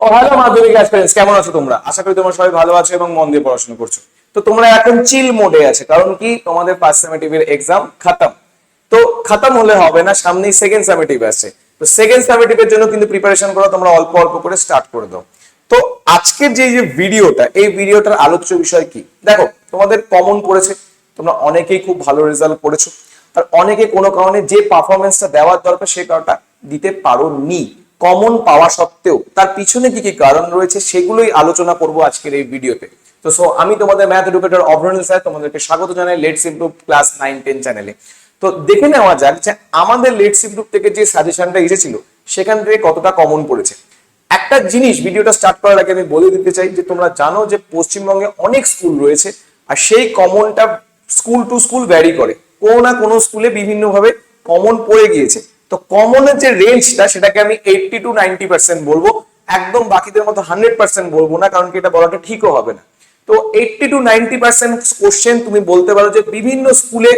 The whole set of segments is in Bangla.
ও হ্যালো মাধ্যমিক অ্যাসপিরেন্টস, কেমন আছো তোমরা? আশা করি তোমরা সবাই ভালো আছো এবং মন দিয়ে পড়াশোনা করছো। তো তোমরা এখন চিল মোডে আছে, কারণ কি তোমাদের ফার্স্ট সামেটিভের এক্সাম খতম। তো খতম হলে হবে না, সামনেই সেকেন্ড সামেটিভ আসছে। তো সেকেন্ড সামেটিভের জন্য কিন্তু প্রিপারেশন করো, তোমরা অল্প অল্প করে স্টার্ট করে দাও। তো আজকের যে ভিডিওটা, এই ভিডিওটার আলোচ্য বিষয় কি দেখো, তোমাদের কমন পড়েছে, তোমরা অনেকেই খুব ভালো রেজাল্ট করেছো, আর অনেকে কোনো কারণে যে পারফরমেন্সটা দেওয়ার দরকার সেই কারণটা দিতে পারোনি। কমন পাওয়া সত্ত্বেও তার পিছনে কি কি কারণ রয়েছে সেগুলোই আলোচনা করব আজকের এই ভিডিওতে। তো আমি তোমাদের ম্যাথ এডুকেটর অভরণীল স্যার, তোমাদেরকে স্বাগত জানাই লেটস ইমপ্রুভ ক্লাস 9-10 চ্যানেলে। তো দেখে নেওয়া যাক যে আমাদের লেটস ইমপ্রুভ থেকে যে সাজেশনটা এসেছিল সেখান থেকে কতটা কমন পড়েছে। একটা জিনিস ভিডিওটা স্টার্ট করার আগে আমি বলে দিতে চাই যে তোমরা জানো যে পশ্চিমবঙ্গে অনেক স্কুল রয়েছে, আর সেই কমনটা স্কুল টু স্কুল ভ্যারি করে, কোনো না কোনো স্কুলে বিভিন্ন ভাবে কমন পড়ে গিয়েছে। তো কমনের যে রেঞ্জটা সেটাকে আমি 80 to 90% বলবো, একদম বাকিদের মতো 100% বলবো না, কারণ কি এটা বলাটা ঠিকও হবে না। তো 80 to 90% কোশ্চেন তুমি বলতে পারো যে বিভিন্ন স্কুলে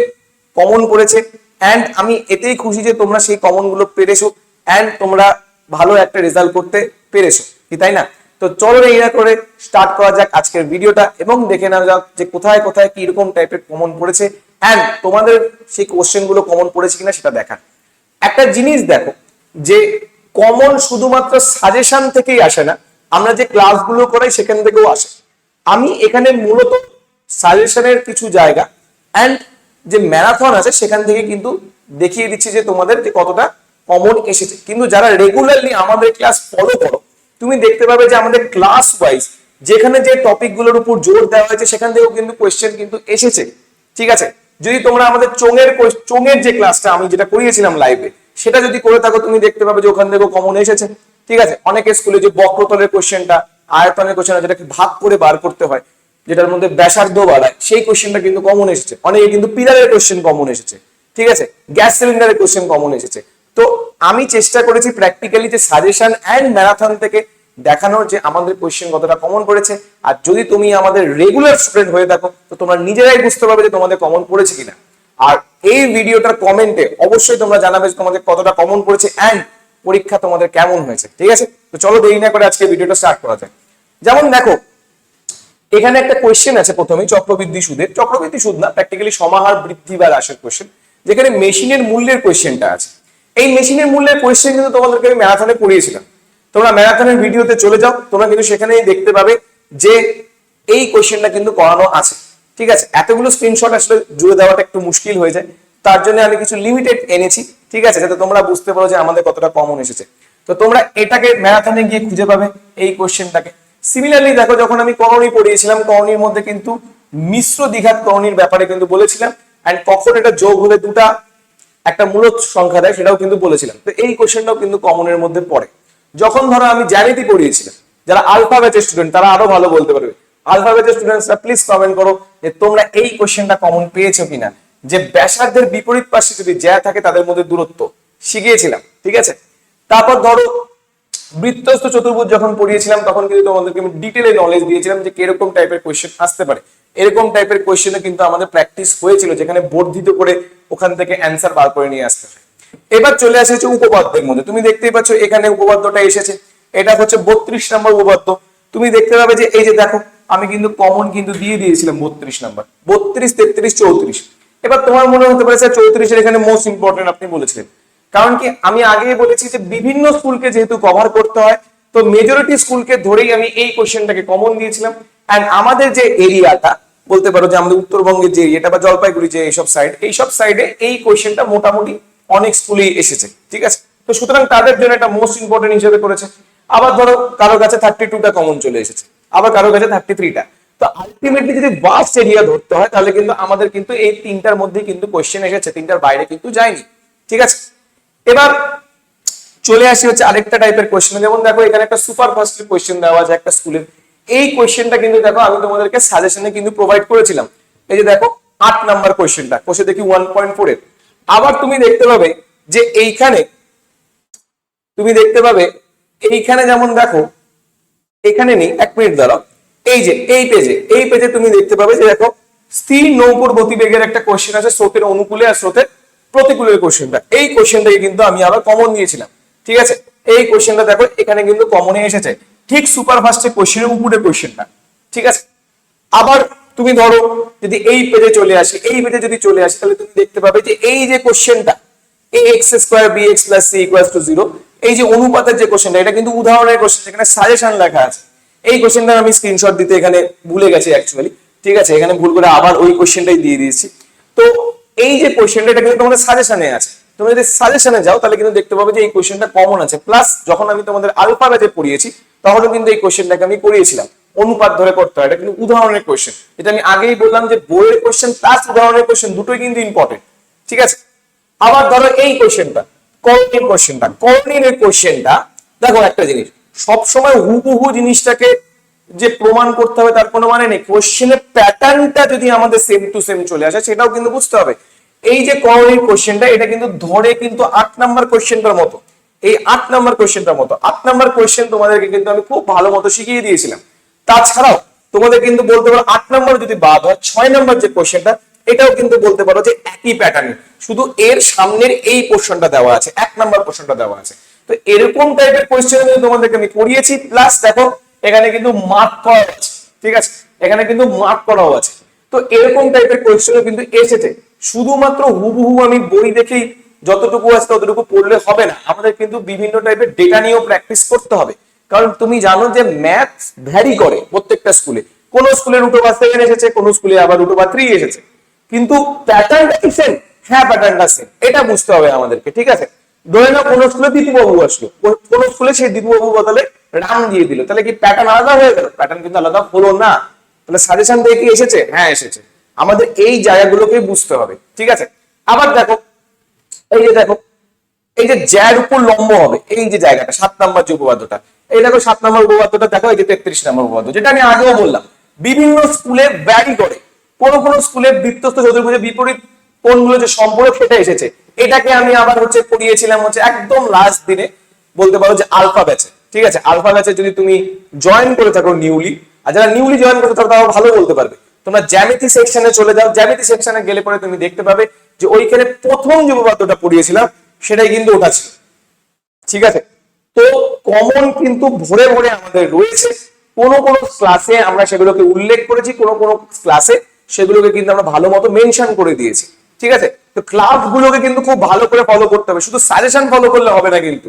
কমন পড়েছে, অ্যান্ড আমি এতেই খুশি যে তোমরা সেই কমন গুলো পেরেছো অ্যান্ড তোমরা ভালো একটা রেজাল্ট করতে পেরেছো, কি তাই না? তো চলো এই করে স্টার্ট করা যাক আজকের ভিডিওটা এবং দেখে নেওয়া যাক যে কোথায় কোথায় কি রকম টাইপের কমন পড়েছে অ্যান্ড তোমাদের সেই কোশ্চেন গুলো কমন পড়েছে কিনা সেটা দেখা। একটা জিনিস দেখো যে কমন শুধুমাত্র সাজেশন থেকেই আসে না, আমরা যে ক্লাসগুলো করাই সেখান থেকেও আসে। আমি এখানে মূলত সাজেশনের কিছু জায়গা অ্যান্ড যে ম্যারাথন আছে সেখান থেকে কিন্তু দেখিয়ে দিচ্ছি যে তোমাদের যে কতটা কমন এসেছে। কিন্তু যারা রেগুলারলি আমাদের ক্লাস ফলো করো, তুমি দেখতে পাবে যে আমাদের ক্লাস ওয়াইজ যেখানে যে টপিকগুলোর উপর জোর দেওয়া হয়েছে সেখান থেকেও কিন্তু কোয়েশ্চেন কিন্তু এসেছে, ঠিক আছে? যদি তোমরা আমাদের চোঙের যে ক্লাসটা আমি যেটা করিয়েছিলাম লাইভে, সেটা যদি করে থাকো তুমি দেখতে পাবে যে ওখান থেকেও কমন এসেছে, ঠিক আছে? অনেকের স্কুলে যে বক্রতলের কোশ্চেনটা, আয়তনের কোশ্চেন যেটাকে ভাগ করে বার করতে হয়, যেটার মধ্যে ব্যাসার্ধ বাড়ায়, সেই কোশ্চেনটা কিন্তু কমন এসেছে। অনেকে কিন্তু পিলারের কোশ্চেন কমন এসেছে, ঠিক আছে? গ্যাস সিলিন্ডারের কোশ্চেন কমন এসেছে। তো আমি চেষ্টা করেছি প্র্যাকটিক্যালি যে সাজেশন এন্ড ম্যারাথন থেকে দেখানোর যে আমাদের কোশ্চেন কতটা কমন পড়েছে। আর যদি তুমি আমাদের রেগুলার স্টুডেন্ট হয়ে থাকো তো তোমরা নিজেরাই বুঝতে পারবে যে তোমাদের কমন পড়েছে কিনা। আর এই ভিডিওটার কমেন্টে অবশ্যই তোমরা জানাবে যে তোমাদের কতটা কমন পড়েছে এন্ড পরীক্ষা তোমাদের কেমন হয়েছে, ঠিক আছে? তো চলো দেরি না করে আজকে ভিডিওটা স্টার্ট করা যাক। যেমন দেখো এখানে একটা কোয়েশ্চেন আছে, প্রথমেই চক্রবৃদ্ধি সুদের, চক্রবৃদ্ধি সুদ না, প্র্যাকটিক্যালি সমাহার বৃদ্ধি বা হ্রাসের কোয়েশ্চেন, যেখানে মেশিনের মূল্যের কোয়েশ্চেনটা আছে। এই মেশিনের মূল্যের কোয়েশ্চেন কিন্তু তোমাদেরকে আমি ম্যারাথনে পড়িয়েছিলাম। তোমরা ম্যারাথনের ভিডিওতে চলে যাও, তোমরা কিন্তু সেখানেই দেখতে পাবে যে এই কোয়েশ্চেনটা কিন্তু করানো আছে, ঠিক আছে? এতগুলো স্ক্রিনশট আসলে জুড়ে দেওয়াটা একটু মুশকিল হয়ে যায়, তার জন্য আমি কিছু লিমিটেড এনেছি, ঠিক আছে, যাতে তোমরা বুঝতে পারো যে আমাদের কতটা কমন এসেছে। তো তোমরা এটাকে ম্যারাথনে গিয়ে খুঁজে পাবে এই কোয়েশ্চেনটাকে। সিমিলারলি দেখো, যখন আমি করণী পড়িয়েছিলাম, করণীর মধ্যে কিন্তু মিশ্র দ্বিঘাত করণীর ব্যাপারে কিন্তু বলেছিলাম, এন্ড কখন এটা যোগ হলে দুটা একটা মূলত সংখ্যা দেয় সেটাও কিন্তু বলেছিলাম। তো এই কোশ্চেনটাও কিন্তু কমনের মধ্যে পড়ে। যখন ধরো আমি জ্যামিতি পড়িয়েছিলাম, যারা আলফা ব্যাচের স্টুডেন্ট তারা আরো ভালো বলতে পারবে, আলফা ব্যাচের স্টুডেন্টসরা প্লিজ কমেন্ট করো যে তোমরা এই কোশ্চেনটা কমন পেয়েছো কিনা, যে ব্যাসার্ধের বিপরীত পাশে যদি জ্যা থাকে তাদের মধ্যে দূরত্ব শিখিয়েছিলাম, ঠিক আছে? তারপর ধরো বৃত্তস্থ চতুর্ভুজ যখন পড়িয়েছিলাম তখন কিন্তু তোমাদেরকে আমি ডিটেইলে নলেজ দিয়েছিলাম যে কিরকম টাইপের কোশ্চেন আসতে পারে। এরকম টাইপের কোশ্চেনে কিন্তু আমাদের প্র্যাকটিস হয়েছিল, যেখানে বর্ধিত করে ওখান থেকে অ্যান্সার বার করে নিয়ে আসতে হয়। এবার চলে আসে উপপাদ্যের মধ্যে, তুমি দেখতেই পাচ্ছ এখানে উপপাদ্যটা এসেছে, এটা হচ্ছে 32 নম্বর উপপাদ্য। তুমি দেখতে পাবে যে এই যে দেখো আমি কিন্তু কমন কিন্তু দিয়ে দিয়েছিলাম 32 নম্বর, 32, 33, 34। এবার তোমার মনে হতে পারে স্যার 34 এর এখানে মোস্ট ইম্পর্টেন্ট আপনি বলেছিলেন, কারণ কি আমি আগেই বলেছি যে বিভিন্ন স্কুলকে যেহেতু কভার করতে হয়, তো মেজরিটি স্কুলকে ধরেই আমি এই কোশ্চেনটাকে কমন দিয়েছিলাম। এন্ড আমাদের যে এরিয়াটা বলতে পারো যে আমাদের উত্তরবঙ্গের যে এরিয়াটা বা জলপাইগুড়ি যে এইসব সাইডে এই কোশ্চেনটা মোটামুটি অনেক স্কুলেই এসেছে, ঠিক আছে? তো সুতরাং তাদের জন্য এটা মোস্ট ইম্পর্টেন্ট হিসেবে করেছে। আবার ধরো কারো কাছে 32টা কমন চলে এসেছে, আবার কারো কাছে 33টা। তো আলটিমেটলি যদি ভাস্ট এরিয়া ধরতে হয় তাহলে কিন্তু আমাদের কিন্তু এই তিনটার মধ্যে কিন্তু কোশ্চেন এসেছে, তিনটার বাইরে কিন্তু যায়নি, ঠিক আছে? এবার চলে আসি হচ্ছে আরেকটা টাইপের কোশ্চেন। যেমন দেখো এখানে একটা সুপার ফাস্ট কোশ্চেন দেওয়া আছে একটা স্কুলের, এই কোশ্চেনটা কিন্তু দেখো আমি তোমাদেরকে সাজেশনে কিন্তু প্রোভাইড করেছিলাম। এই যে দেখো 8 নাম্বার কোশ্চেনটা, কোশ্চেন দেখি 1.4 এর। আবার তুমি দেখতে পাবে যে এইখানে তুমি দেখতে পাবে এইখানে যেমন দেখো এখানে নেই, 1 মিনিট দাঁড়াও, এই যে এই পেজে তুমি দেখতে পাবে যে দেখো স্থির নৌকোর গতিবেগের একটা কোশ্চেন আছে, স্রোতের অনুকূলে আর স্রোতের প্রতিকূলের কোশ্চেনটা। এই কোশ্চেনটাকে কিন্তু আমি আবার কমন দিয়েছিলাম, ঠিক আছে? এই কোশ্চেনটা দেখো এখানে কিন্তু কমনে এসেছে। ঠিক সুপারফাস্টে কোশ্চেনের উপরে কোশ্চেনটা, ঠিক আছে। আবার তুমি ধরো যদি এই পেজে চলে আসি, এই পেজে যদি চলে আসি, তাহলে তুমি দেখতে পাবে যে এই যে কোশ্চেনটা ax square bx plus c equals to 0, এই যে অনুপাতের যে কোশ্চেনটা, এটা কিন্তু উদাহরণের কোশ্চেন, যেখানে সাজেশন লেখা আছে। এই কোশ্চেনটা আমি স্ক্রিনশট দিতে এখানে ভুলে গেছি অ্যাকচুয়ালি, ঠিক আছে, এখানে ভুল করে আবার ওই কোশ্চেনটাই দিয়ে দিয়েছি। তো এই যে কোশ্চেনটা, এটা কিন্তু তোমাদের সাজেশনে আছে। তুমি যদি সাজেশনে যাও তাহলে কিন্তু দেখতে পাবে যে এই কোশ্চেনটা কমন আছে। প্লাস যখন আমি তোমাদের আলফা ব্যাচে পড়িয়েছি তখনও কিন্তু এই কোশ্চেনটাকে আমি করিয়েছিলাম, অনুপাত ধরে করতে হয়। এটা কিন্তু উদাহরণের কোশ্চেন, এটা আমি আগেই বললাম যে বইয়ের কোশ্চেন প্লাস উদাহরণের কোশ্চেন দুটোই কিন্তু ইম্পর্টেন্ট, ঠিক আছে। আবার ধরো এই কোশ্চেনটা, করণীর কোশ্চেনটা দেখো একটা জিনিস, সবসময় হুবহু জিনিসটাকে যে প্রমাণ করতে হবে তার কোনো মানে নেই। কোশ্চেনের প্যাটার্নটা যদি আমাদের সেম টু সেম চলে আসে সেটাও কিন্তু বুঝতে হবে। এই যে করণীর কোশ্চেনটা, এটা কিন্তু ধরে কিন্তু 8 নাম্বার কোশ্চেনটার মতো, এই 8 নাম্বার কোশ্চেনটার মতো 8 নাম্বার কোশ্চেন তোমাদেরকে কিন্তু আমি খুব ভালো মতো শিখিয়ে দিয়েছিলাম। তাছাড়াও তোমাদের কিন্তু বলতে পারো 8 নাম্বার যদি বাদ হয়, 6 নাম্বার যে কোশ্চেনটা, এটাও কিন্তু বলতে পারো যে একই প্যাটার্ন, শুধু এর সামনের এই পোর্শনটা দেওয়া আছে, 1 নাম্বার পোর্শনটা দেওয়া আছে। তো এরকম টাইপের কোশ্চেন তোমাদেরকে আমি করিয়েছি। প্লাস দেখো এখানে কিন্তু মার্ক করা আছে, ঠিক আছে, এখানে কিন্তু মার্ক করাও আছে। তো এরকম টাইপের কোশ্চেনও কিন্তু এসেছে। শুধুমাত্র হুবহু আমি বই দেখেই যতটুকু আছে ততটুকু পড়লে হবে না, আমাদের কিন্তু বিভিন্ন টাইপের ডেটা নিয়েও প্র্যাকটিস করতে হবে। কারণ তুমি জানো যে ম্যাথ ভ্যারি করে প্রত্যেকটা স্কুলে, কোন স্কুলে √7 এসেছে, কোন স্কুলে আবার √3 এসেছে, কিন্তু প্যাটার্নটা কি সেম? হ্যাঁ, প্যাটার্নটা সেম, এটা বুঝতে হবে আমাদেরকে, ঠিক আছে। ধরে নাও কোন স্কুলে দীপুবাবু আসলো, কোন স্কুলে সেই দীপুবাবু বদলে রাম দিয়ে দিল, তাহলে কি প্যাটার্ন আলাদা হয়ে গেল? প্যাটার্ন কিন্তু আলাদা হলো না। তাহলে সাজেশন দিয়ে কি এসেছে? হ্যাঁ এসেছে। আমাদের এই জায়গাগুলোকে বুঝতে হবে, ঠিক আছে। আবার দেখো এই যে দেখো, এই যে জ্যার উপর লম্ব হবে এই যে জায়গাটা, 7 নাম্বার যে উপপাদ্যটা, এই দেখো 7 নাম্বার উপপাদ্যটা দেখো, এই যে 33 নাম্বার উপপাদ্য, যেটা আমি আগেও বললাম বিভিন্ন স্কুলে ভ্যারি করে। কোন কোন স্কুলে বৃত্তস্থ চতুর্ভুজের বিপরীত কোণগুলো যে সম্পর্ক সেটা এসেছে। এটাকে আমি আবার পড়িয়েছিলাম একদম লাস্ট দিনে, বলতে পারো যে আলফা ব্যাচে, ঠিক আছে। আলফা ব্যাচে যদি তুমি জয়েন করে থাকো নিউলি, আর যারা নিউলি জয়েন করে থাকো তারা ভালো বলতে পারবে। তোমরা জ্যামিতি সেকশনে চলে যাও, জ্যামিতি সেকশনে গেলে পরে তুমি দেখতে পাবে যে ওইখানে প্রথম যে উপপাদ্যটা পড়িয়েছিলাম সেটাই কিন্তু ওটা ছিল, ঠিক আছে। তো কমন কিন্তু ভরে ভরে আমাদের রয়েছে। কোন কোন ক্লাসে আমরা সেগুলোকে উল্লেখ করেছি, কোন কোন ক্লাসে সেগুলোকে কিন্তু আমরা ভালো মতো মেনশন করে দিয়েছি, ঠিক আছে। তো ক্লাসগুলোকে কিন্তু খুব ভালো করে ফলো করতে হবে, শুধু সাজেশন ফলো করলে হবে না, কিন্তু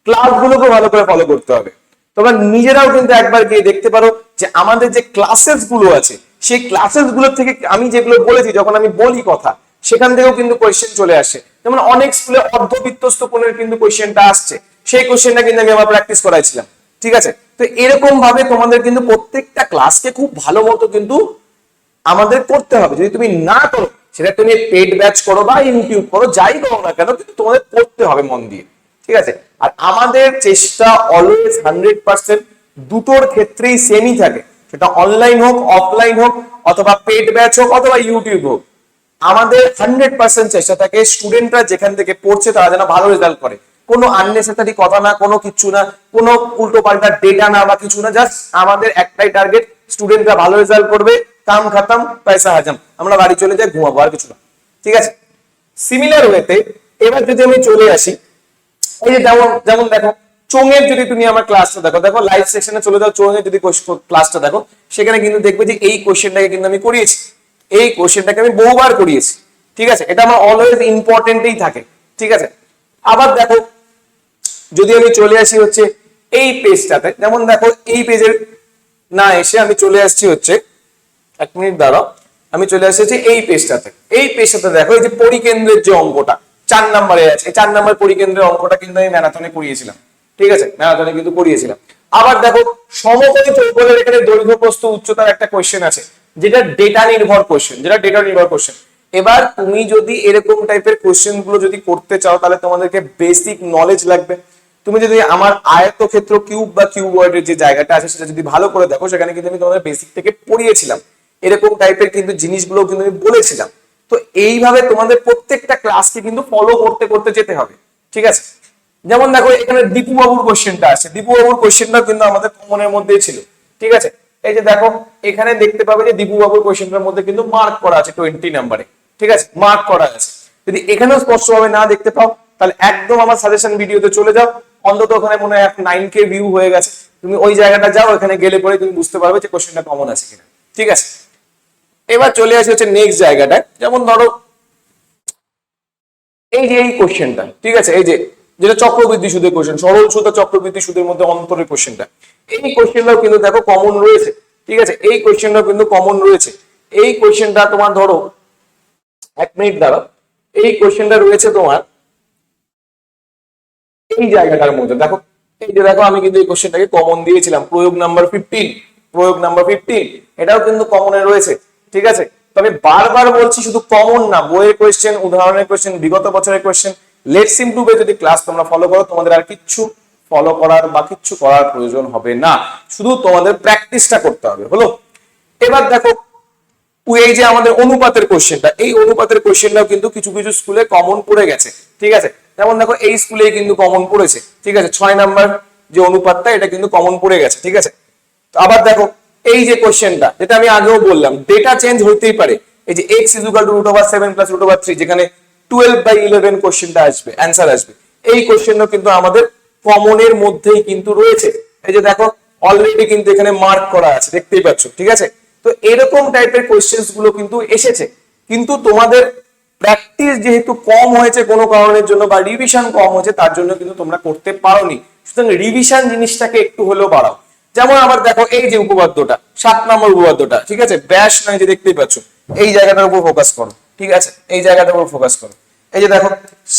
ক্লাসগুলোকে ভালো করে ফলো করতে হবে। তোমরা নিজেরাও কিন্তু একবার গিয়ে দেখতে পারো যে আমাদের যে ক্লাসেস গুলো আছে সেই ক্লাসেস গুলোর থেকে আমি যেগুলো বলেছি, যখন আমি বলি কথা, সেখান থেকেও কিন্তু কোয়েশ্চেন চলে আসে। যেমন অনেক স্কুলে অর্ধবৃত্তস্থ কোণের কিন্তু কোয়েশ্চেনটা আসছে, সেই কোয়েশ্চেনটা কিন্তু আমি আবার প্র্যাকটিস করাইছিলাম, ঠিক আছে। তো এরকম ভাবে তোমাদের কিন্তু প্রত্যেকটা ক্লাসকে খুব ভালো মতো কিন্তু আমাদের করতে হবে। যদি তুমি না করো, সেটা তুমি পেড ব্যাচ করো বা ইউটিউব করো, যাই করো না কেন, কিন্তু তোমাদের পড়তে হবে মন দিয়ে, ঠিক আছে। আর আমাদের চেষ্টা অলওয়েজ 100% দুটোর ক্ষেত্রেই সেমই থাকে, সেটা অনলাইন হোক, অফলাইন হোক, অথবা পেড ব্যাচ হোক, অথবা ইউটিউব হোক। আমাদের 100% চেষ্টা থাকে স্টুডেন্টরা যেখান থেকে পড়ছে তারা যেন ভালো রেজাল্ট করে। কোনো আননেসেসারি কথা না, কোনো কিছু না, কোনো উল্টো পাল্টা ডেটা না বা কিছু না, জাস্ট আমাদের একটাই টার্গেট, স্টুডেন্টরা ভালো রেজাল্ট করবে, কাম খতম, পয়সা হাজাম, আমরা বাড়ি চলে যাই, ঘুমাবো, আর কিছু না, ঠিক আছে। সিমিলার ওয়েতে এবার যদি আমি চলে আসি, এই যে যেমন দেখো চোঙের যদি তুমি আমার ক্লাসটা দেখো, দেখো লাইভ সেকশনে চলে যাও, চোঙের যদি ক্লাসটা দেখো, সেখানে কিন্তু দেখবে যে এই কোশ্চেনটাকে কিন্তু আমি করিয়েছি, এই কোশ্চেনটাকে আমি বহুবার করিয়েছি, ঠিক আছে। এটা আমার অলওয়েজ ইম্পর্টেন্টই থাকে, ঠিক আছে। আবার দেখো যদি আমি চলে আসি এই পেজটাতে, যেমন দেখো এই পেজের না এসে আমি চলে আসছি 1 মিনিট দাঁড়াও, আমি চলে আসছি এই পেজটাতে। এই পেজটাতে দেখো এই যে পরিকেন্দ্রের যে অঙ্কটা 4 নম্বরে আছে, এই 4 নম্বর পরিকেন্দ্রের অঙ্কটা কিন্তু আমি ম্যারাথনে করিয়েছিলাম, ঠিক আছে, ম্যারাথনে কিন্তু করিয়েছিলাম। আবার দেখো সমকোণী চৌকোণের এখানে দৈর্ঘ্য প্রস্থ উচ্চতার একটা কোশ্চেন আছে, যেটা ডেটা নির্ভর কোশ্চেন। এবার তুমি যদি এরকম টাইপের কোশ্চেন গুলো যদি করতে চাও, তাহলে তোমাদেরকে বেসিক নলেজ লাগবে। তুমি যদি আমার আয়তক্ষেত্র কিউব বা কিউবয়েডের যে জায়গাটা আছে সেটা যদি ভালো করে দেখো, সেখানে কিন্তু আমি তোমাদের বেসিক থেকে পড়িয়েছিলাম, এরকম টাইপের কিন্তু জিনিসগুলো কিন্তু আমি বলেছিলাম। তো এইভাবে তোমাদের প্রত্যেকটা ক্লাসকে কিন্তু ফলো করতে করতে যেতে হবে, ঠিক আছে। যেমন দেখো এখানে দীপু বাবুর কোশ্চেনটা আছে, দীপু বাবুর কোশ্চেনটা কিন্তু আমাদের কমনের মধ্যেই ছিল, ঠিক আছে। এই যে দেখো এখানে দেখতে পাবে যে দীপু বাবুর কোশ্চেনটার মধ্যে কিন্তু মার্ক করা আছে 20 নম্বরে, ঠিক আছে, মার্ক করা আছে। যদি এখানেও স্পষ্টভাবে না দেখতে পাও, তাহলে একদম আমার সাজেশন ভিডিওতে চলে যাও, অন্তত ওখানে মনে হয় 9K ভিউ হয়ে গেছে, তুমি ওই জায়গাটা যাও, এখানে গেলে পরে তুমি বুঝতে পারবে যে কোশ্চেনটা কমন আছে কিনা। ঠিক আছে, এবার চলে আসি হচ্ছে নেক্সট জায়গাটায়। যেমন ধরো এই যে এই কোশ্চেনটা, ঠিক আছে, এই যে যেটা চক্রবৃদ্ধি সুদের কোশ্চেন, সরল সুদ আর চক্রবৃদ্ধি সুদের মধ্যে অন্তরের কোশ্চেনটা, এই কোশ্চেনটাও কিন্তু দেখো কমন রয়েছে। ঠিক আছে, এই কোশ্চেনটাও কিন্তু কমন রয়েছে। এই কোশ্চেনটা তোমার ধরো, এক মিনিট দাঁড়াও, এই কোশ্চেনটা রয়েছে তোমার এই জায়গাটার মধ্যে। দেখো এই যে দেখো, আমি কিন্তু এই কোশ্চেনটাকে কমন দিয়েছিলাম, প্রয়োগ নাম্বার 15, প্রয়োগ নাম্বার 15, এটাও কিন্তু কমনে রয়েছে। ঠিক আছে, তবে বারবার বলছি শুধু কমন না, বইয়ের কোশ্চেন, উদাহরণের কোশ্চেন, বিগত বছরের কোশ্চেন, লেটস ইমপ্রুভ যদি ক্লাস তোমরা ফলো করো, তোমাদের আর কিচ্ছু ফলো করার বা কিচ্ছু করার প্রয়োজন হবে না, শুধু তোমাদের প্র্যাকটিসটা করতে হবে। হলো, এবার দেখো এই যে আমাদের অনুপাতের কোশ্চেনটা, এই অনুপাতের কোশ্চেনটাও কিন্তু কিছু কিছু স্কুলে কমন পড়ে গেছে। ঠিক আছে, যেমন দেখো এই স্কুলে কিন্তু কমন পড়েছে। ঠিক আছে, 6 নাম্বার যে অনুপাতটা, এটা কিন্তু কমন পড়ে গেছে। ঠিক আছে, তো আবার দেখো এই যে কোশ্চেনটা, যেটা আমি আগেও বললাম, ডেটা চেঞ্জ হতেই পারে। এই যে x √7 + √3, যেখানে 12/11 কোশ্চেনটা আসবে, অ্যান্সার আসবে, এই কোশ্চেনটা কিন্তু আমাদের কমনের মধ্যেই কিন্তু রয়েছে। এই যে দেখো অলরেডি কিন্তু এখানে মার্ক করা আছে, দেখতেই পাচ্ছ। ঠিক আছে, তো এরকম টাইপের কোশ্চেন্স গুলো কিন্তু এসেছে, কিন্তু তোমাদের প্র্যাকটিস যেহেতু কম হয়েছে কোনো কারণের জন্য, বা রিভিশন কম হয়েছে তার জন্য কিন্তু তোমরা করতে পারোনি। সুতরাং রিভিশন জিনিসটাকে একটু হলেও বাড়াও। যেমন আবার দেখো এই যে উপপাদ্যটা, 7 নম্বর উপপাদ্যটা, ঠিক আছে, ব্যাস নয়, যে দেখতেই পাচ্ছ, এই জায়গাটার উপর ফোকাস করো। ঠিক আছে, এই জায়গাটার উপর ফোকাস করো। এই যে দেখো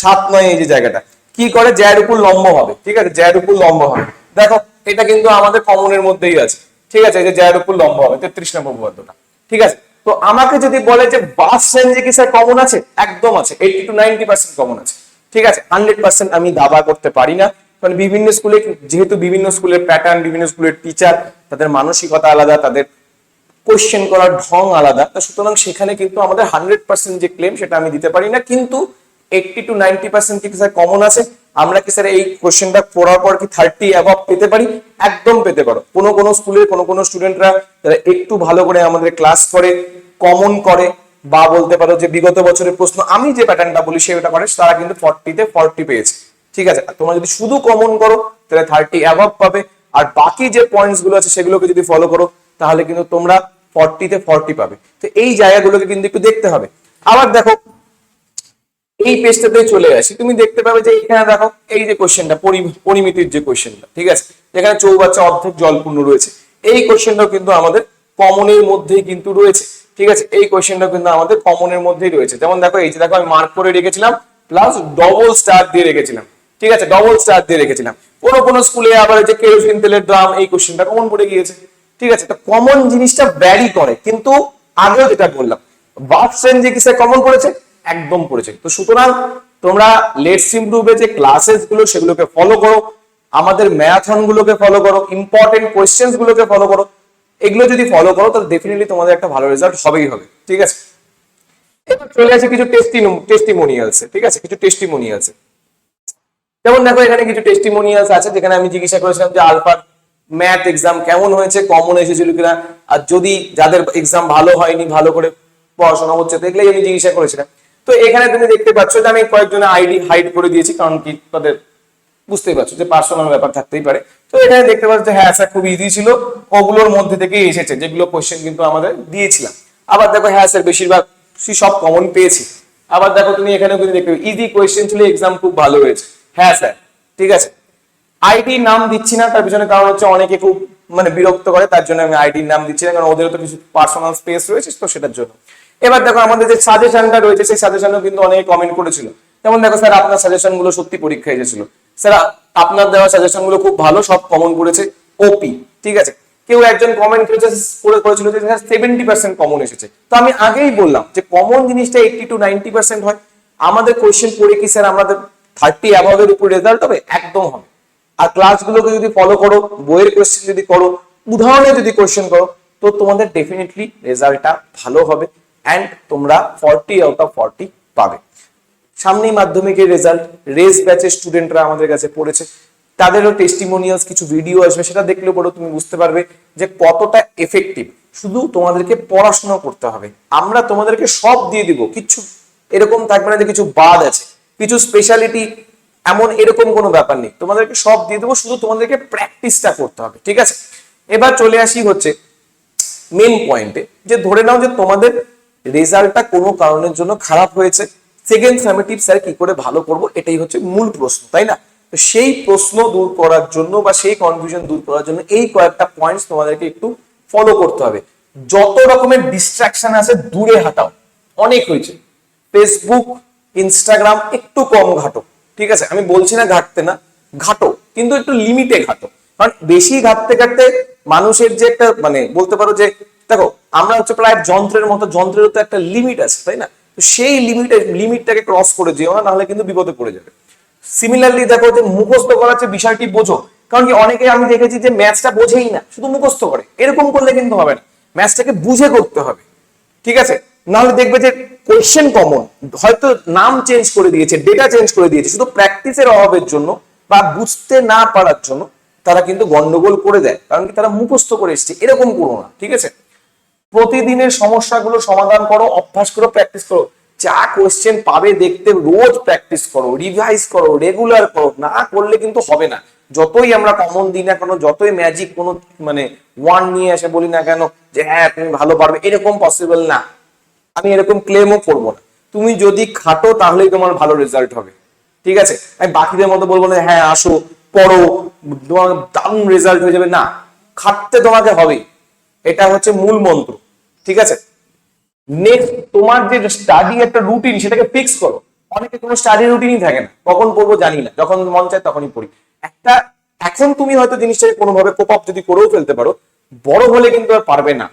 7-9, এই যে জায়গাটা কি করে, জ্যার উপর লম্ব হবে। ঠিক আছে, জ্যার উপর লম্ব হবে। দেখো এটা কিন্তু আমাদের কমনের মধ্যেই আছে। ঠিক আছে, এই যে জ্যার উপর লম্ব হবে, 33 নম্বর উপপাদ্যটা। ঠিক আছে, তো আমাকে যদি বলে যে বাস রেঞ্জে কি স্যার কমন আছে, একদম আছে, 80 to 90% কমন আছে। ঠিক আছে, 100% আমি দাবা করতে পারি না, কারণ বিভিন্ন স্কুলে, যেহেতু বিভিন্ন স্কুলের প্যাটার্ন, বিভিন্ন স্কুলের টিচার, তাদের মানসিকতা আলাদা, তাদের কোশ্চেন করার ঢং আলাদা, সুতরাং সেখানে কিন্তু আমাদের 100% যে ক্লেম সেটা আমি দিতে পারি না। কিন্তু 80 to 90% কি স্যার কমন আছে, আমরা কি স্যার এই কোশ্চেনটা পড়ার পর কি 30 অ্যাবভ পেতে পারি? একদম পেতে পারো। কোনো স্কুলে কোনো স্টুডেন্টরা যারা একটু ভালো করে আমাদের ক্লাস করে, কমন করে, বা বলতে পারো যে বিগত বছরের প্রশ্ন আমি যে প্যাটার্নটা বলি সেটা করে, তারা কিন্তু 40-তে 40 পেয়েছে। ঠিক আছে, তোমরা যদি শুধু কমন করো তাহলে 30 অ্যাবভ পাবে, আর বাকি যে পয়েন্টস গুলো আছে সেগুলোকে যদি ফলো করো তাহলে কিন্তু তোমরা 40-তে 40 পাবে। তো এই জায়গাগুলোকে কিন্তু একটু দেখতে হবে। আবার দেখো এই পেজটাতে চলে আসি, তুমি দেখতে পাবে যে এখানে দেখো এই যে কোশ্চেনটা, পরিমিতির যে কোশ্চেনটা, ঠিক আছে, যেখানে চৌবাচ্চা অর্ধেক জলপূর্ণ রয়েছে, এই কোশ্চেনটাও কিন্তু আমাদের কমনের মধ্যেই কিন্তু রয়েছে। ঠিক আছে, এই কোশ্চেনটা কিন্তু আমাদের কমনের মধ্যেই রয়েছে। যেমন দেখো এই যে দেখো, আমি মার্ক করে রেখেছিলাম, প্লাস ডবল স্টার দিয়ে রেখেছিলাম। ঠিক আছে, ডবল স্টার দিয়ে রেখেছিলাম। কোনো স্কুলে আবার যে কেরোসিন তেলের দাম, এই কোশ্চেনটা কমন পড়ে গিয়েছে। ঠিক আছে, তো কমন জিনিসটা ভ্যারি করে, কিন্তু আগেও যেটা বললাম, বার্থ রেঞ্জে কি স্যার কমন পড়েছে, একদম পড়েছে। তো সুতরাং তোমরা লেটস ইমপ্রুভে যে ক্লাসেস গুলো সেগুলোকে ফলো করো, আমাদের ম্যারাথন গুলোকে ফলো করো, ইম্পর্টেন্ট কোয়েশ্চেন্স গুলোকে ফলো করো। এগুলো যদি ফলো করো তাহলে ডেফিনেটলি তোমাদের একটা ভালো রেজাল্ট হবেই হবে। ঠিক আছে, এবার চলে আসে কিছু টেস্টিমোনিয়ালস। ঠিক আছে, কিছু টেস্টিমোনিয়ালস, যেমন দেখো এখানে কিছু টেস্টিমোনিয়ালস আছে, যেখানে আমি জিজ্ঞাসা করেছিলাম যে আলফার ম্যাথ এক্সাম কেমন হয়েছে, কমন এসেছিল কিনা, আর যদি যাদের এক্সাম ভালো হয়নি, ভালো করে পড়াশোনা হচ্ছে, দেখলেই আমি জিজ্ঞাসা করেছিলাম। তো এখানে তুমি দেখতে পাচ্ছ যে আমি কয়েকজনের আইডি হাইড করে দিয়েছি, কারণ কি তাদের বুঝতেই পারছো যে পার্সোনাল ব্যাপার থাকতেই পারে। তো এখানে দেখতে পাচ্ছ যে হ্যাঁ স্যার খুব ইজি ছিল, ওগুলোর মধ্যে থেকেই এসেছে, যেগুলো কোশ্চেন কিন্তু আমাদের দিয়েছিলাম। আবার দেখো হ্যাঁ স্যার বেশিরভাগ সব কমন পেয়েছি। আবার দেখো তুমি এখানে কিন্তু দেখবে ইজি কোয়েশ্চেন ছিল, এক্সাম খুব ভালো হয়েছে। হ্যাঁ স্যার, ঠিক আছে, আইডি নাম দিচ্ছি না, তার পিছনে কারণ হচ্ছে অনেকে খুব বিরক্ত করে, তার জন্য আমি আইডির নাম দিচ্ছি না, কারণ ওদেরও তো কিছু পার্সোনাল স্পেস রয়েছে, তো সেটার জন্য। এবার দেখো আমাদের যে সাজেশনটা রয়েছে, সেই সাজেশনও কিন্তু অনেকে কমেন্ট করেছিল। যেমন দেখো স্যার আপনার সাজেশন গুলো সত্যি পরীক্ষা এসেছিল, স্যার আপনার দেওয়া সাজেশন গুলো খুব ভালো, সব কমন করেছে, ওপি। ঠিক আছে, কেউ একজন কমেন্ট করেছিল যে 70% কমন এসেছে। তো আমি আগেই বললাম যে কমন জিনিসটা 80 to 90% হয়। আমাদের কোয়েশ্চেন পড়ে কি স্যার আমাদের 30 অ্যাবভ এর উপর রেজাল্ট হবে? একদম হবে। আর ক্লাসগুলোকে যদি ফলো করো, বইয়ের কোয়েশ্চেন যদি করো, উদাহরণে যদি কোয়েশ্চেন করো, তো তোমাদের ডেফিনেটলি রেজাল্টটা ভালো হবে, এন্ড তোমরা 40 আউট অফ 40 পাবে। সামনেই মাধ্যমিকের রেজাল্ট, রেস ব্যাচের স্টুডেন্টরা আমাদের কাছে পড়েছে, তাদেরও টেস্টিমোনিয়ালস কিছু ভিডিও আসবে, সেটা দেখলে পরে তুমি বুঝতে পারবে যে কতটা এফেক্টিভ। শুধু তোমাদেরকে পড়াশোনা করতে হবে, আমরা তোমাদেরকে সব দিয়ে দিব, কিছু এরকম থাকবে না যে কিছু বাদ আছে। কিছু স্পেশালিটি এমন এরকম কোনো ব্যাপার নেই, তোমাদেরকে সব দিয়ে দেবো, শুধু তোমাদেরকে প্র্যাকটিসটা করতে হবে, ঠিক আছে। এবার চলে আসি হচ্ছে মেন পয়েন্টে, যে ধরে নাও যে তোমাদের রেজাল্টটা কোনো কারণের জন্য খারাপ হয়েছে, সেকেন্ড সামেটিভ স্যার কি করে ভালো করব, এটাই হচ্ছে মূল প্রশ্ন, তাই না? তো সেই প্রশ্ন দূর করার জন্য বা সেই কনফিউশন দূর করার জন্য এই কয়েকটা পয়েন্টস তোমাদেরকে একটু ফলো করতে হবে। যত রকমের ডিস্ট্রাকশন আছে দূরে হাঁটাও, অনেক হয়েছে। ফেসবুক, ইনস্টাগ্রাম একটু কম ঘাটো, ঠিক আছে? আমি বলছি না ঘাটতে না, ঘাটো, কিন্তু একটু লিমিটে ঘাটো। কারণ বেশি ঘাটতে ঘাটতে মানুষের যে একটা মানে বলতে পারো যে, দেখো আমরা হচ্ছে প্রায় যন্ত্রের মতো, যন্ত্রেরও তো একটা লিমিট আছে, তাই না? তো সেই লিমিটটাকে ক্রস করে যেও না, নাহলে কিন্তু বিপদে পড়ে যাবে। সিমিলারলি দেখো যে মুখস্থ করার যে বিষয়টি বোঝো, কারণ কি অনেকে আমি দেখেছি যে ম্যাথসটা বোঝেই না, শুধু মুখস্থ করে, এরকম করলে কিন্তু হবে না, ম্যাথসটাকে বুঝে করতে হবে, ঠিক আছে? নাহলে দেখবে যে কোয়েশ্চেন কমন, হয়তো নাম চেঞ্জ করে দিয়েছে, ডেটা চেঞ্জ করে দিয়েছে, শুধু প্র্যাকটিসের অভাবের জন্য বা বুঝতে না পারার জন্য তারা কিন্তু গন্ডগোল করে দেয়, কারণ কি তারা মুখস্থ করে এসছে। এরকম করো না, ঠিক আছে? প্রতিদিনের সমস্যাগুলো সমাধান করো, অভ্যাস করো, প্র্যাকটিস করো। যা কোয়েশ্চেন পাবে দেখতে রোজ প্র্যাকটিস করো, রিভাইজ করো, রেগুলার করো, না করলে কিন্তু হবে না। যতই আমরা কমন দিই না কেন, যতই ম্যাজিক কোনো মানে ওয়ান নিয়ে এসে বলি না কেন যে হ্যাঁ তুমি ভালো পারবে, এরকম পসিবল না। আমি এরকম ক্লেমও করবো না। তুমি যদি খাটো তাহলেই তোমার ভালো রেজাল্ট হবে, ঠিক আছে? আমি বাকিদের মতো বলবো না হ্যাঁ আসো পড়ো তোমার দারুণ রেজাল্ট হয়ে যাবে, না, খাটতে তোমাকে হবে, এটা হচ্ছে মূল মন্ত্র, ঠিক আছে? নেক্সট, তোমার যে স্টাডি একটা রুটিন সেটাকে ফিক্স করো। অনেকে কোনো স্টাডি রুটিনই থাকে না, কখন পড়বো জানি না, যখন মন চায় তখনই পড়ি। একটা এখন তুমি হয়তো জিনিসটাকে কোনোভাবে কোপ আপ যদি করেও ফেলতে পারো, বড় হলে কিন্তু আর পারবে না,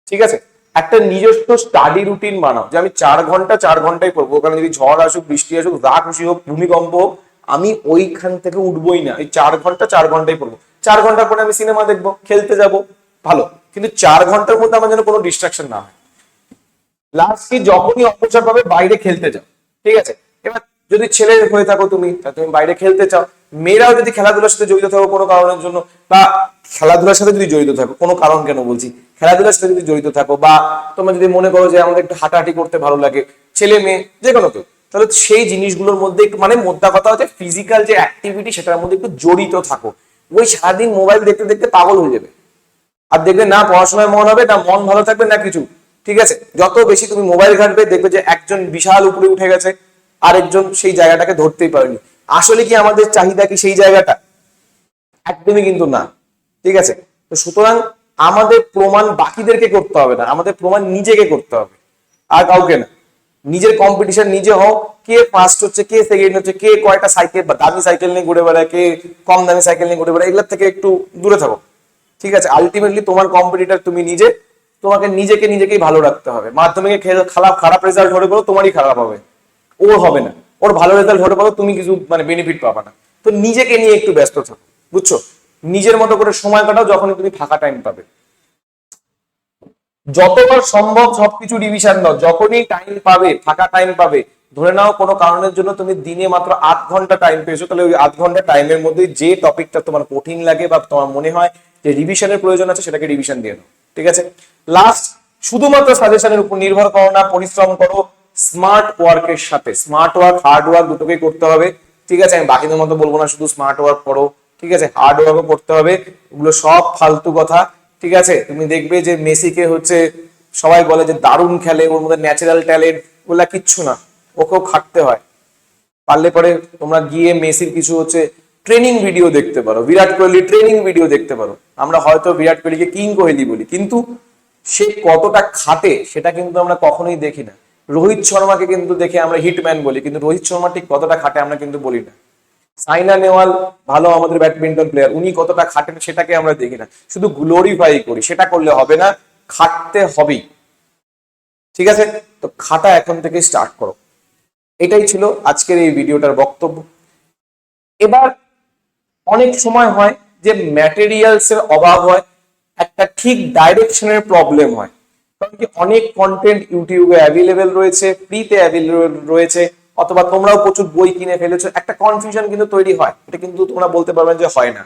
ঠিক আছে? একটা নিজস্ব স্টাডি রুটিন বানাও, যে আমি 4 ঘন্টা 4 ঘন্টাই পড়বো, কারণ যদি ঝড় আসুক, বৃষ্টি আসুক, যা খুশি হোক, ভূমিকম্প হোক, আমি ওইখান থেকে উঠবোই না। এই 4 ঘন্টা 4 ঘন্টাই পড়বো। 4 ঘন্টা পরে আমি সিনেমা দেখবো, খেলতে যাব, ভালো, কিন্তু 4 ঘন্টার মধ্যে আমার যেন কোনো ডিস্ট্রাকশন না হয়। লাস্ট কি, যখনই অবসর পাবে বাইরে খেলতে যাও, ঠিক আছে? এবার যদি ছেলে হয়ে থাকো তুমি, তা তুমি বাইরে খেলতে চাও। মেয়েরাও যদি খেলাধুলার সাথে জড়িত থাকো কোনো কারণের জন্য, বা খেলাধুলার সাথে যদি জড়িত থাকো, কোনো কারণ কেন বলছি, খেলাধুলার সাথে যদি জড়িত থাকো, বা তোমরা যদি মনে করো যে আমাদের একটু হাঁটাহাঁটি করতে ভালো লাগে, ছেলে মেয়ে যে কোনো কেউ, তাহলে সেই জিনিসগুলোর মধ্যে একটু মানে মোদ্দা কথা হচ্ছে ফিজিক্যাল যে অ্যাক্টিভিটি সেটার মধ্যে একটু জড়িত থাকো। ওই সারাদিন মোবাইল দেখতে দেখতে পাগল হয়ে যাবে, আর দেখবে না পড়াশোনায় মন হবে, না মন ভালো থাকবে, না কিছু, ঠিক আছে? যত বেশি তুমি মোবাইল ঘাঁটবে দেখবে যে একজন বিশাল উপরে উঠে গেছে, আরেকজন সেই জায়গাটাকে ধরতেই পারেনি। আসলে কি আমাদের চাহিদা কি সেই জায়গাটা? একদমই কিন্তু না, ঠিক আছে? তো সুতরাং আমাদের প্রমাণ বাকিদেরকে করতে হবে না, আমাদের প্রমাণ নিজেকে করতে হবে, আর কাউকে না। নিজের কম্পিটিশন নিজে হও, কে ফার্স্ট হচ্ছে, কে সেকেন্ড হচ্ছে, কে কয়টা সাইকেল বা দামি সাইকেল নিয়ে ঘুরে বেড়ায়, কে কম দামি সাইকেল নিয়ে ঘুরে বেড়ায়, এগুলোর থেকে একটু দূরে থাকো, ঠিক আছে? আলটিমেটলি তোমার কম্পিটিটর তুমি নিজে, তোমাকে নিজেকেই ভালো রাখতে হবে। মাধ্যমিকে খারাপ খারাপ রেজাল্ট হলে বলো তোমারই খারাপ হবে, ওর হবে না। ওর ভালো রেজাল্ট হলে বলো তুমি কিছু মানে বেনিফিট পাবা না। তো নিজেকে নিয়ে একটু ব্যস্ত থাকো, বুঝছো? নিজের মতো করে সময় কাটাও, যখনই তুমি ফাঁকা টাইম পাবে। যতবার সম্ভব সবকিছু রিভিশন দাও, যখনই টাইম পাবে, ফাঁকা টাইম পাবে। ধরে নাও কোনো কারণের জন্য তুমি দিনে মাত্র 8 ঘন্টা টাইম পেয়েছো, তাহলে ওই 8 ঘন্টা টাইমের মধ্যে যে টপিকটা তোমার কঠিন লাগে বা তোমার মনে হয় যে রিভিশনের প্রয়োজন আছে, সেটাকে রিভিশন দিয়ে নাও, ঠিক আছে? লাস্ট, শুধুমাত্র সাজেশনের উপর নির্ভর করো না, পরিশ্রম করো স্মার্ট ওয়ার্কের সাথে। স্মার্ট ওয়ার্ক হার্ড ওয়ার্ক দুটোকেই করতে হবে, ঠিক আছে? আমি বাকিদের মতো বলবো না শুধু স্মার্ট ওয়ার্ক করো, ঠিক আছে? হার্ড ওয়ার্কও করতে হবে। ওগুলো সব ফালতু কথা, ঠিক আছে? তুমি দেখবে যে মেসিকে হচ্ছে সবাই বলে যে দারুণ খেলে, ওর মধ্যে ন্যাচারাল ট্যালেন্ট, ওগুলা কিচ্ছু না, ওকেও খাটতে হয়। পারলে পরে তোমরা গিয়ে মেসির কিছু হচ্ছে ট্রেনিং ভিডিও দেখতে পারো, বিরাট কোহলি ট্রেনিং ভিডিও দেখতে পারো। আমরা হয়তো বিরাট কোহলিকে কিং কোহলি বলি, কিন্তু সে কতটা খাটে সেটা কিন্তু আমরা কখনোই দেখি না। রোহিত শর্মাকে কিন্তু দেখে আমরা হিটম্যান বলি, কিন্তু রোহিত শর্মা ঠিক কতটা খাটে আমরা কিন্তু বলি না। সাইনা নেওয়াল ভালো আমাদের ব্যাডমিন্টন প্লেয়ার, উনি কতটা খাটেন সেটাকে আমরা দেখি না, শুধু গ্লোরিফাই করি। সেটা করলে হবে না, খাটতে হবেই, ঠিক আছে? তো খাটা এখন থেকে স্টার্ট করো। এটাই ছিল আজকের এই ভিডিওটার বক্তব্য। এবার অনেক সময় হয় যে ম্যাটেরিয়ালস এর অভাব হয়, একটা ঠিক ডাইরেকশনের প্রবলেম হয়, কারণ কি অনেক কন্টেন্ট ইউটিউবে অ্যাভেলেবেল রয়েছে, ফ্রিতে অ্যাভেলেবেল রয়েছে, অথবা তোমরাও প্রচুর বই কিনে ফেলেছো, একটা কনফিউশন কিন্তু তৈরি হয়। এটা কিন্তু তোমরা বলতে পারবে যে হয় না।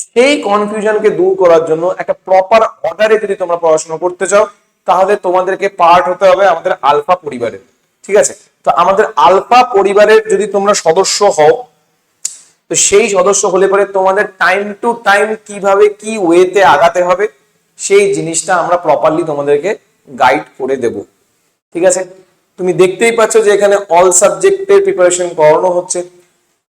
সেই কনফিউশনকে দূর করার জন্য একটা প্রপার অর্ডারে যদি তোমরা পড়াশোনা করতে চাও, তাহলে তোমাদেরকে পার্ট হতে হবে আমাদের আলফা পরিবারের, ঠিক আছে? তো আমাদের আলফা পরিবারের যদি তোমরা সদস্য হও, তো সেই সদস্য হলে পরে তোমাদের টাইম টু টাইম কিভাবে কি ওয়েতে আগাতে হবে সেই জিনিসটা আমরা প্রপারলি তোমাদেরকে গাইড করে দেব। ঠিক আছে, তুমি দেখতেই পাচ্ছ যে এখানে অল সাবজেক্টের প্রিপারেশন করানো হচ্ছে।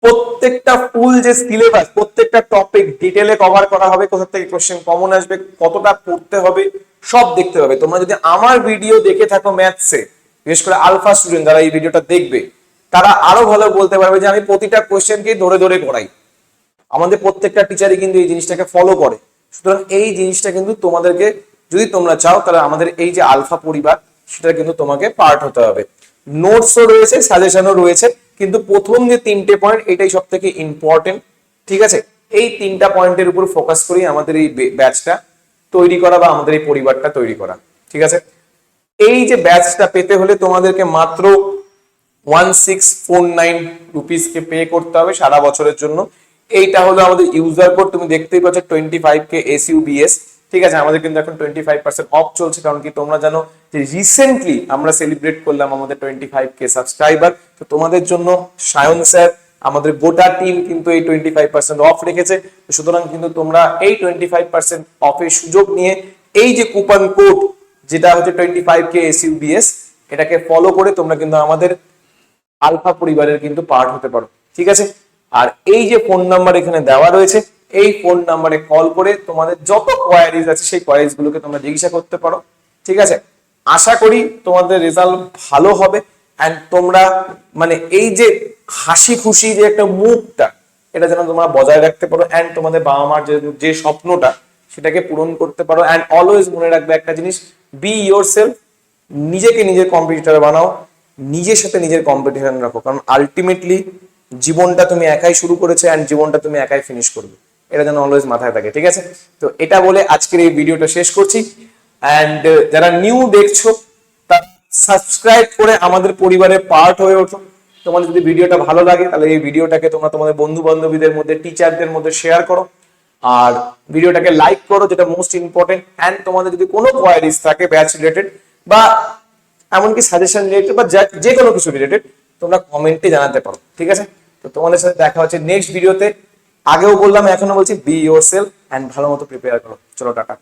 প্রত্যেকটা ফুল যে সিলেবাস, প্রত্যেকটা টপিক ডিটেলে কভার করা হবে, কোথা থেকে কোশ্চেন কমন আসবে, কতটা পড়তে হবে, সব দেখতে হবে। তোমরা যদি আমার ভিডিও দেখে থাকো ম্যাথসে, বিশেষ করে আলফা স্টুডেন্ট যারা এই ভিডিওটা দেখবে, তারা আরো ভালো বলতে পারবে যে আমি প্রতিটা কোশ্চেনকে ধরে ধরে করাই। আমাদের প্রত্যেকটা টিচারই কিন্তু এই জিনিসটাকে ফলো করে। সুতরাং এই জিনিসটা কিন্তু তোমাদেরকে, যদি তোমরা চাও তাহলে আমাদের এই যে আলফা পরিবার, সেটা কিন্তু তোমাকে পার্ট হতে হবে। নোটসও রয়েছে, সাজেশনও রয়েছে, কিন্তু প্রথম যে 3টে পয়েন্ট এটাই সব থেকে ইম্পর্টেন্ট। ঠিক আছে, এই 3টা পয়েন্টের উপর ফোকাস করেই আমাদের এই ব্যাচটা তৈরি করা বা আমাদের এই পরিবারটা তৈরি করা। ঠিক আছে, এই যে ব্যাচটা পেতে হলে তোমাদেরকে মাত্র 1649 রুপিস কে পে করতে হবে সারা বছরের জন্য। এইটা হলো আমাদের ইউজার কোড, তুমি দেখতেই পাচ্ছ 25K SUBS। ঠিক আছে, আমাদের কিন্তু এখন 25% অফ চলছে, কারণ কি তোমরা জানো যে রিসেন্টলি আমরা সেলিব্রেট করলাম আমাদের 25K সাবস্ক্রাইবার। তো তোমাদের জন্য সায়ন স্যার, আমাদের গোটা টিম কিন্তু এই 25% অফ রেখেছে। সুতরাং কিন্তু তোমরা এই 25% অফের সুযোগ নিয়ে এই যে কুপন কোড যেটা হচ্ছে 25K SUBS, এটাকে ফলো করে তোমরা কিন্তু আমাদের আলফা পরিবারের কিন্তু পার্ট হতে পারো। ঠিক আছে, আর এই যে ফোন নাম্বার এখানে দেওয়া রয়েছে, এই ফোন নাম্বারে কল করে তোমাদের যত কোয়ারিজ আছে সেই কোয়ারিজ গুলোকে তোমরা জিজ্ঞাসা করতে পারো। ঠিক আছে, আশা করি তোমাদের রেজাল্ট ভালো হবে। এন্ড তোমরা মানে এই যে হাসি খুশি যে একটা মুখটা, এটা যেন তোমরা বজায় রাখতে পারো। এন্ড তোমাদের বাবা মার যে স্বপ্নটা, সেটাকে পূরণ করতে পারো। এন্ড অলওয়েজ মনে রাখবে একটা জিনিস, বি ইয়োরসেলফ। নিজেকে নিজের কম্পিটিটর বানাও, নিজের সাথে নিজের কম্পিটিশন রাখো, কারণ আলটিমেটলি জীবনটা তুমি একাই শুরু করেছো এন্ড জীবনটা তুমি একাই ফিনিশ করবে। এটা যেন অলওয়েজ মাথায় থাকে। ঠিক আছে, তো এটা বলে আজকের এই ভিডিওটা শেষ করছি। এন্ড যারা নিউ দেখছো, তারা সাবস্ক্রাইব করে আমাদের পরিবারের পার্ট হয়ে ওঠো। তোমাদের যদি ভিডিওটা ভালো লাগে, তাহলে এই ভিডিওটাকে তোমরা তোমাদের বন্ধু বান্ধবীদের মধ্যে, টিচারদের মধ্যে শেয়ার করো, আর ভিডিওটাকে লাইক করো, যেটা মোস্ট ইম্পর্টেন্ট। এন্ড তোমাদের যদি কোনো কোয়ারিজ থাকে ব্যাচ রিলেটেড বা এমনকি সাজেশন রিলেটেড বা যে কোনো কিছু রিলেটেড, তোমরা কমেন্টে জানাতে পারো। ঠিক আছে, তো তোমাদের সাথে দেখা হচ্ছে নেক্সট ভিডিওতে। আগেও বললাম, এখনো বলছি, বি ইয়োরসেলফ এন্ড ভালো মতো প্রিপেয়ার করো। চলো, টাটা।